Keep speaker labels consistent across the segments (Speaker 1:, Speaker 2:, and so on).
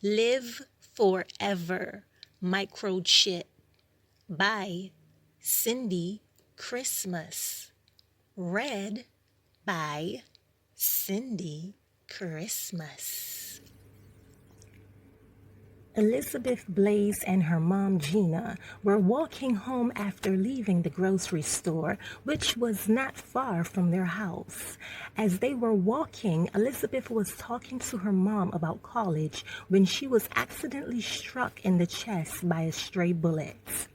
Speaker 1: Live Forever Microchip by Cindy Christmas. Read by Cindy Christmas. Elizabeth Blaze and her mom Gina were walking home after leaving the grocery store, which was not far from their house. As they were walking, Elizabeth was talking to her mom about college when she was accidentally struck in the chest by a stray bullet.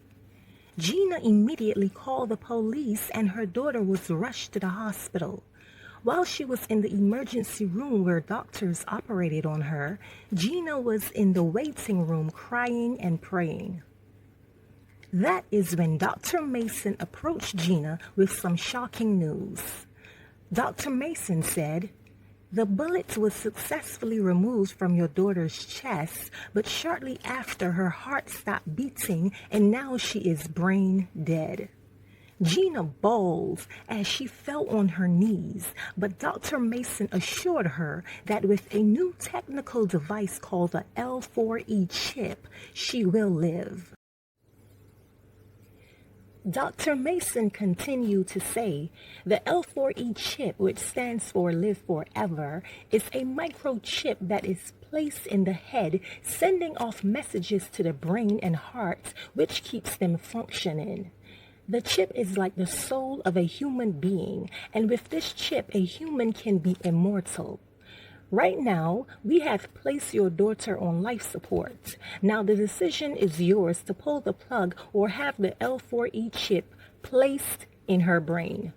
Speaker 1: Gina immediately called the police and her daughter was rushed to the hospital. While she was in the emergency room where doctors operated on her, Gina was in the waiting room crying and praying. That is when Dr. Mason approached Gina with some shocking news. Dr. Mason said, "The bullet was successfully removed from your daughter's chest, but shortly after her heart stopped beating and now she is brain dead." Gina bawled as she fell on her knees, but Dr. Mason assured her that with a new technical device called the L4E chip, she will live. Dr. Mason continued to say, the L4E chip, which stands for Live Forever, is a microchip that is placed in the head, sending off messages to the brain and heart, which keeps them functioning. The chip is like the soul of a human being, and with this chip, a human can be immortal. Right now, we have placed your daughter on life support. Now the decision is yours to pull the plug or have the L4E chip placed in her brain.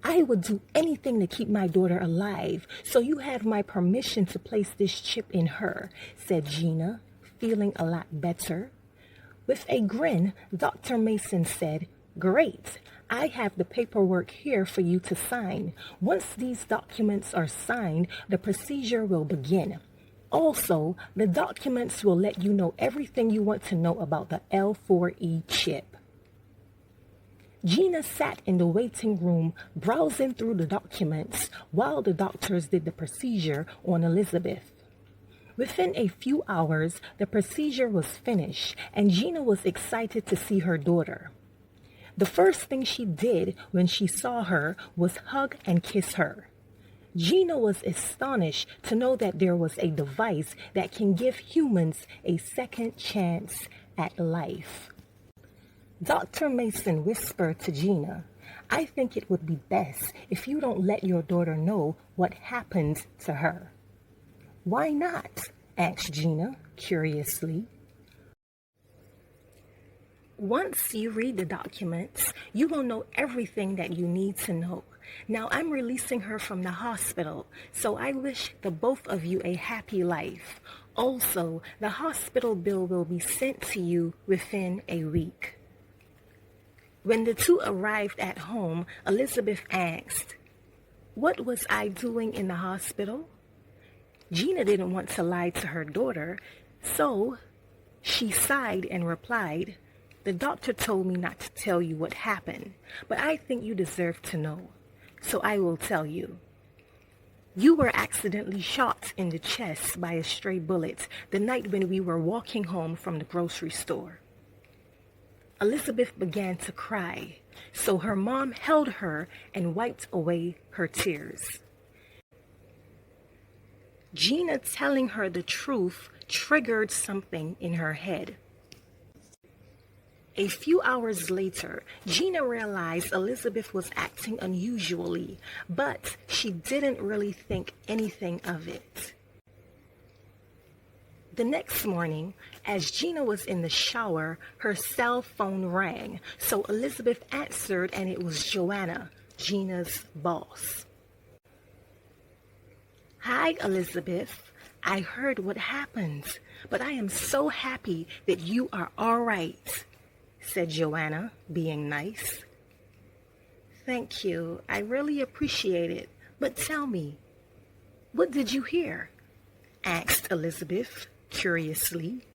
Speaker 1: I would do anything to keep my daughter alive, so you have my permission to place this chip in her, said Gina, feeling a lot better. With a grin, Dr. Mason said, "Great, I have the paperwork here for you to sign. Once these documents are signed, the procedure will begin. Also, the documents will let you know everything you want to know about the L4E chip." Gina sat in the waiting room, browsing through the documents while the doctors did the procedure on Elizabeth. Within a few hours, the procedure was finished, and Gina was excited to see her daughter. The first thing she did when she saw her was hug and kiss her. Gina was astonished to know that there was a device that can give humans a second chance at life. Dr. Mason whispered to Gina, "I think it would be best if you don't let your daughter know what happened to her." "Why not?" asked Gina curiously. "Once you read the documents, you will know everything that you need to know. Now I'm releasing her from the hospital, so I wish the both of you a happy life. Also, the hospital bill will be sent to you within a week." When the two arrived at home, Elizabeth asked, "What was I doing in the hospital?" Gina didn't want to lie to her daughter, so she sighed and replied, "The doctor told me not to tell you what happened, but I think you deserve to know, so I will tell you. You were accidentally shot in the chest by a stray bullet the night when we were walking home from the grocery store." Elizabeth began to cry, so her mom held her and wiped away her tears. Gina telling her the truth triggered something in her head. A few hours later, Gina realized Elizabeth was acting unusually, but she didn't really think anything of it. The next morning, as Gina was in the shower, her cell phone rang, so Elizabeth answered and it was Joanna, Gina's boss. "Hi, Elizabeth. I heard what happened, but I am so happy that you are all right," said Joanna, being nice. "Thank you. I really appreciate it. But tell me, what did you hear?" asked Elizabeth curiously.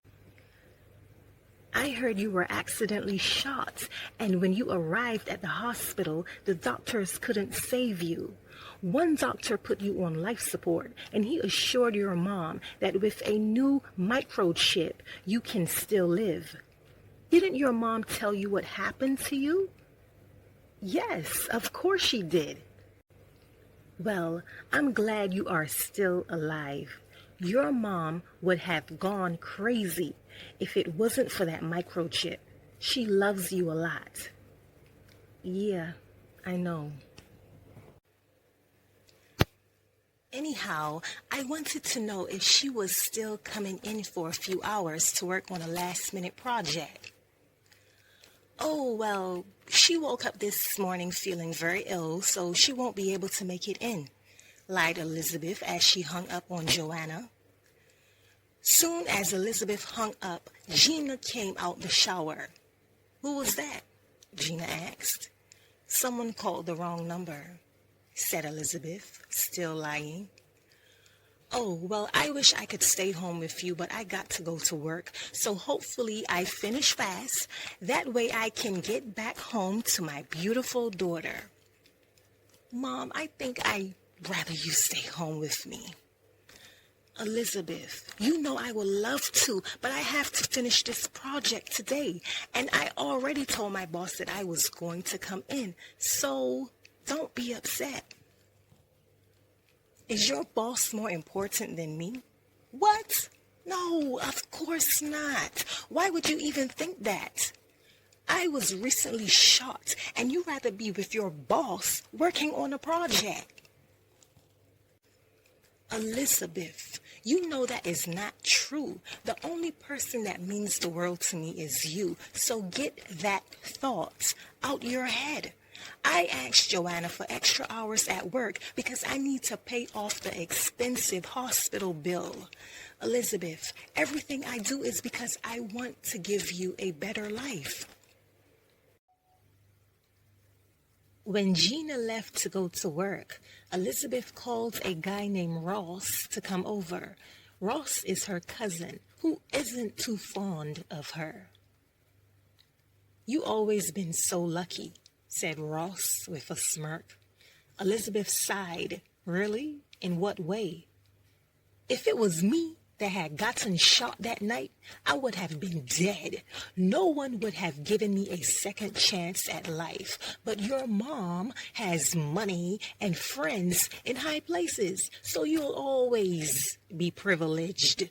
Speaker 1: I heard you were accidentally shot, and when you arrived at the hospital, the doctors couldn't save you. One doctor put you on life support, and he assured your mom that with a new microchip, you can still live. Didn't your mom tell you what happened to you? Yes, of course she did. Well, I'm glad you are still alive. Your mom would have gone crazy if it wasn't for that microchip. She loves you a lot. Yeah, I know. Anyhow, I wanted to know if she was still coming in for a few hours to work on a last-minute project. Oh, well, she woke up this morning feeling very ill, so she won't be able to make it in, lied Elizabeth as she hung up on Joanna. Soon as Elizabeth hung up, Gina came out the shower. Who was that? Gina asked. Someone called the wrong number, said Elizabeth, still lying. Oh, well, I wish I could stay home with you, but I got to go to work, so hopefully I finish fast. That way I can get back home to my beautiful daughter. Mom, I think I'd rather you stay home with me. Elizabeth, you know I would love to, but I have to finish this project today, and I already told my boss that I was going to come in, so don't be upset. Is your boss more important than me? What? No, of course not. Why would you even think that? I was recently shot, and you'd rather be with your boss working on a project. Elizabeth, you know that is not true. The only person that means the world to me is you, so get that thought out your head. I asked Joanna for extra hours at work because I need to pay off the expensive hospital bill. Elizabeth, everything I do is because I want to give you a better life. When Gina left to go to work, Elizabeth called a guy named Ross to come over. Ross is her cousin, who isn't too fond of her. You always been so lucky, said Ross with a smirk. Elizabeth sighed. Really? In what way? If it was me that had gotten shot that night, I would have been dead. No one would have given me a second chance at life. But your mom has money and friends in high places, so you'll always be privileged.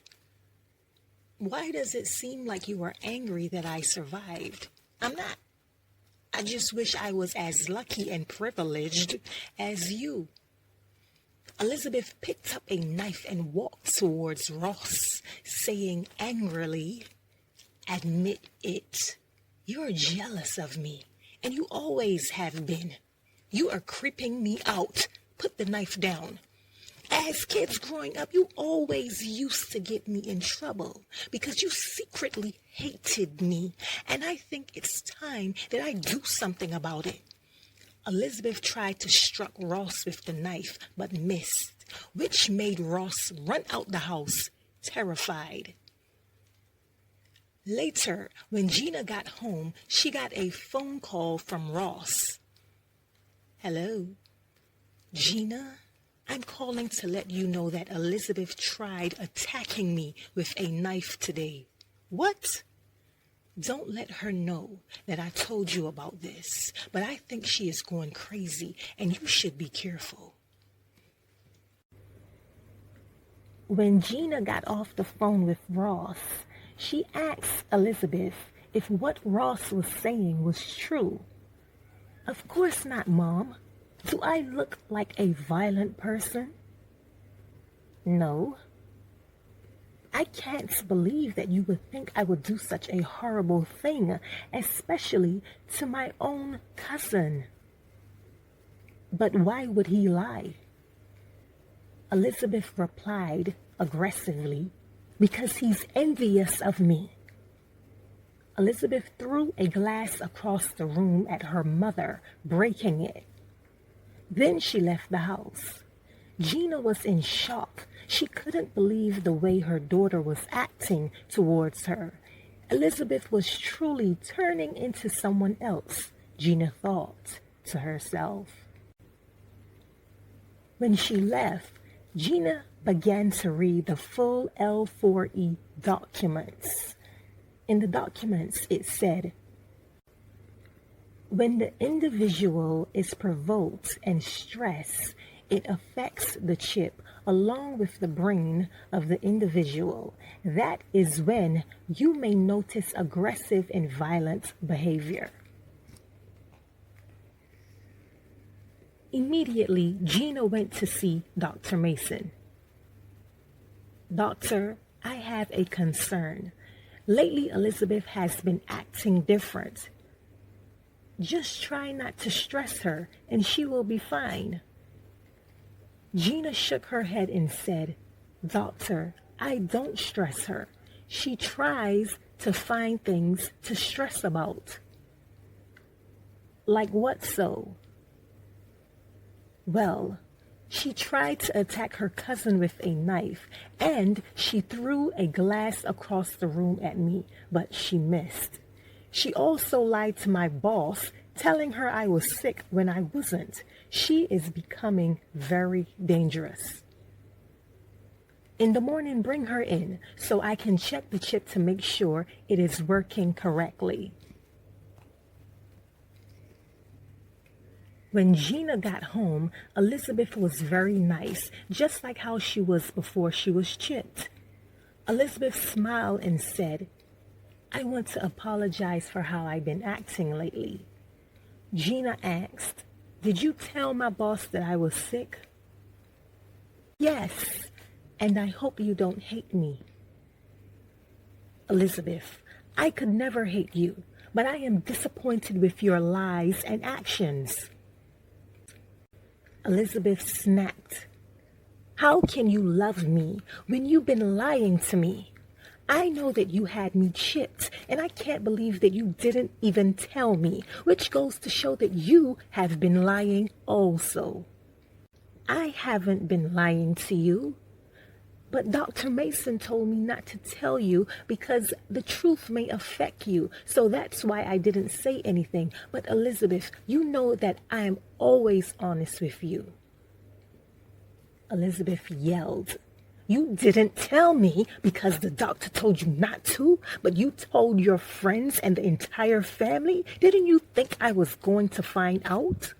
Speaker 1: Why does it seem like you are angry that I survived? I'm not. I just wish I was as lucky and privileged as you. Elizabeth picked up a knife and walked towards Ross, saying angrily, "Admit it. You're jealous of me, and you always have been. You are creeping me out. Put the knife down. As kids growing up, you always used to get me in trouble because you secretly hated me, and I think it's time that I do something about it." Elizabeth tried to struck Ross with the knife, but missed, which made Ross run out the house, terrified. Later, when Gina got home, she got a phone call from Ross. "Hello, Gina? I'm calling to let you know that Elizabeth tried attacking me with a knife today." "What?" "Don't let her know that I told you about this, but I think she is going crazy, and you should be careful." When Gina got off the phone with Ross, she asked Elizabeth if what Ross was saying was true. "Of course not, Mom. Do I look like a violent person?" "No." "I can't believe that you would think I would do such a horrible thing, especially to my own cousin." "But why would he lie?" Elizabeth replied aggressively, "Because he's envious of me." Elizabeth threw a glass across the room at her mother, breaking it. Then she left the house. Gina was in shock. She couldn't believe the way her daughter was acting towards her, Elizabeth was truly turning into someone else, Gina thought to herself. When she left, Gina began to read the full L4E documents. In the documents, it said, when the individual is provoked and stressed, it affects the chip along with the brain of the individual. That is when you may notice aggressive and violent behavior. Immediately, Gina went to see Dr. Mason. Doctor, I have a concern. Lately, Elizabeth has been acting different. Just try not to stress her and she will be fine. Gina shook her head and said, Doctor, I don't stress her. She tries to find things to stress about. Like what so? Well, she tried to attack her cousin with a knife, and she threw a glass across the room at me, but she missed. She also lied to my boss, telling her I was sick when I wasn't. She is becoming very dangerous. In the morning, bring her in so I can check the chip to make sure it is working correctly. When Gina got home, Elizabeth was very nice, just like how she was before she was chipped. Elizabeth smiled and said, I want to apologize for how I've been acting lately. Gina asked, did you tell my boss that I was sick? Yes, and I hope you don't hate me. Elizabeth, I could never hate you, but I am disappointed with your lies and actions. Elizabeth snapped. How can you love me when you've been lying to me? I know that you had me chipped, and I can't believe that you didn't even tell me, which goes to show that you have been lying also. I haven't been lying to you, but Dr. Mason told me not to tell you because the truth may affect you, so that's why I didn't say anything. But Elizabeth, you know that I am always honest with you. Elizabeth yelled. You didn't tell me because the doctor told you not to, but you told your friends and the entire family? Didn't you think I was going to find out?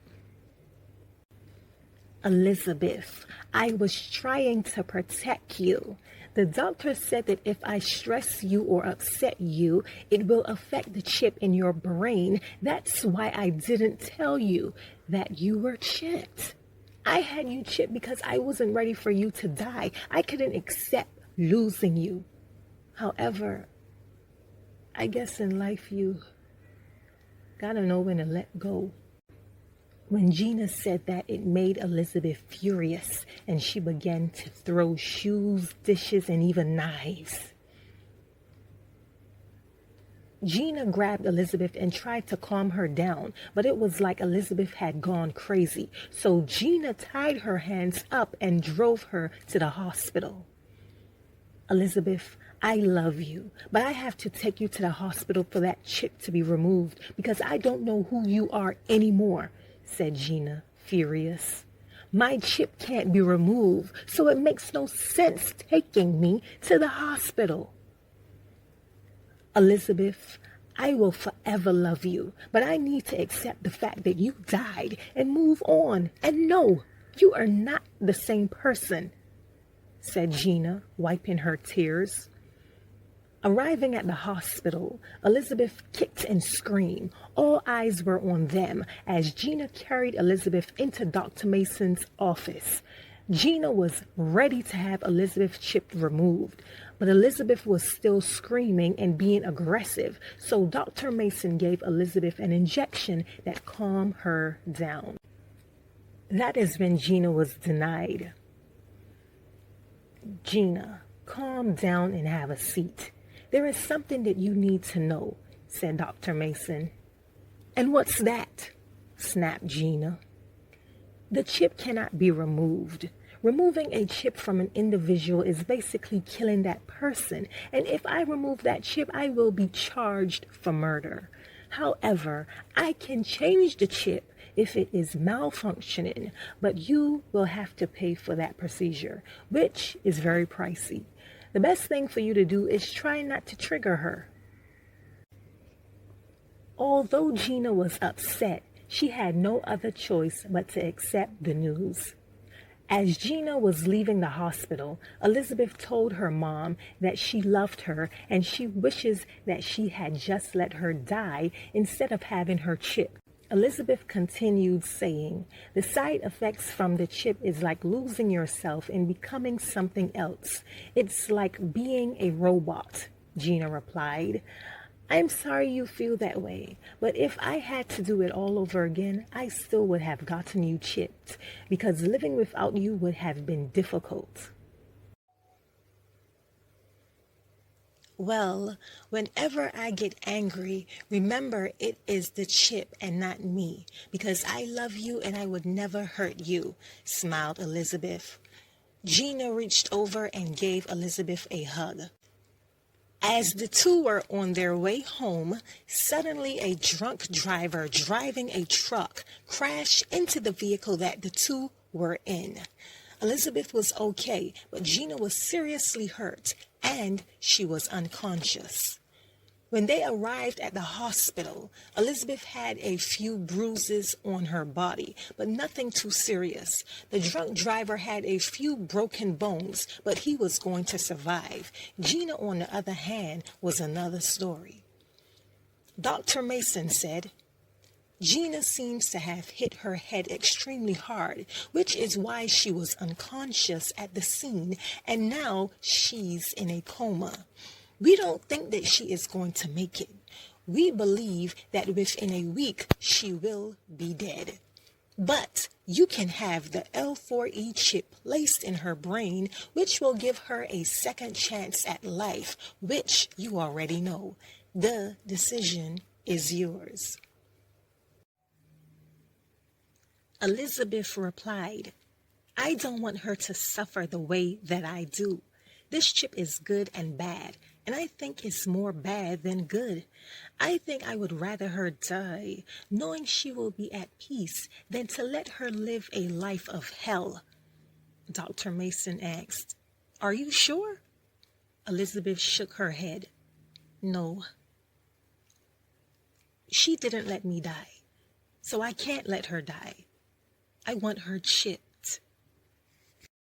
Speaker 1: Elizabeth, I was trying to protect you. The doctor said that if I stress you or upset you, it will affect the chip in your brain. That's why I didn't tell you that you were chipped. I had you chipped because I wasn't ready for you to die. I couldn't accept losing you. However, I guess in life you gotta know when to let go. When Gina said that, it made Elizabeth furious, and she began to throw shoes, dishes, and even knives. Gina grabbed Elizabeth and tried to calm her down, but it was like Elizabeth had gone crazy. So Gina tied her hands up and drove her to the hospital. Elizabeth, I love you, but I have to take you to the hospital for that chip to be removed because I don't know who you are anymore, said Gina, furious. My chip can't be removed, so it makes no sense taking me to the hospital. Elizabeth, I will forever love you, but I need to accept the fact that you died and move on. And no, you are not the same person, said Gina, wiping her tears. Arriving at the hospital, Elizabeth kicked and screamed. All eyes were on them as Gina carried Elizabeth into Dr. Mason's office. Gina was ready to have Elizabeth's chip removed, but Elizabeth was still screaming and being aggressive, so Dr. Mason gave Elizabeth an injection that calmed her down. That is when Gina was denied. Gina, calm down and have a seat. There is something that you need to know, said Dr. Mason. And what's that? Snapped Gina. The chip cannot be removed. Removing a chip from an individual is basically killing that person. And if I remove that chip, I will be charged for murder. However, I can change the chip if it is malfunctioning, but you will have to pay for that procedure, which is very pricey. The best thing for you to do is try not to trigger her. Although Gina was upset, she had no other choice but to accept the news. As Gina was leaving the hospital, Elizabeth told her mom that she loved her and she wishes that she had just let her die instead of having her chip. Elizabeth continued saying, "The side effects from the chip is like losing yourself and becoming something else. It's like being a robot," Gina replied. "I'm sorry you feel that way, but if I had to do it all over again, I still would have gotten you chipped because living without you would have been difficult." Well, whenever I get angry, remember it is the chip and not me, because I love you and I would never hurt you, smiled Elizabeth. Gina reached over and gave Elizabeth a hug. As the two were on their way home, suddenly a drunk driver driving a truck crashed into the vehicle that the two were in. Elizabeth was okay, but Gina was seriously hurt, and she was unconscious. When they arrived at the hospital, Elizabeth had a few bruises on her body, but nothing too serious. The drunk driver had a few broken bones, but he was going to survive. Gina, on the other hand, was another story. Dr. Mason said, "Gina seems to have hit her head extremely hard, which is why she was unconscious at the scene, and now she's in a coma. We don't think that she is going to make it. We believe that within a week she will be dead. But you can have the L4E chip placed in her brain, which will give her a second chance at life, which you already know. The decision is yours." Elizabeth replied, "I don't want her to suffer the way that I do. This chip is good and bad, and I think it's more bad than good. I think I would rather her die, knowing she will be at peace, than to let her live a life of hell." Dr. Mason asked, "Are you sure?" Elizabeth shook her head. "No. She didn't let me die, so I can't let her die. I want her chip."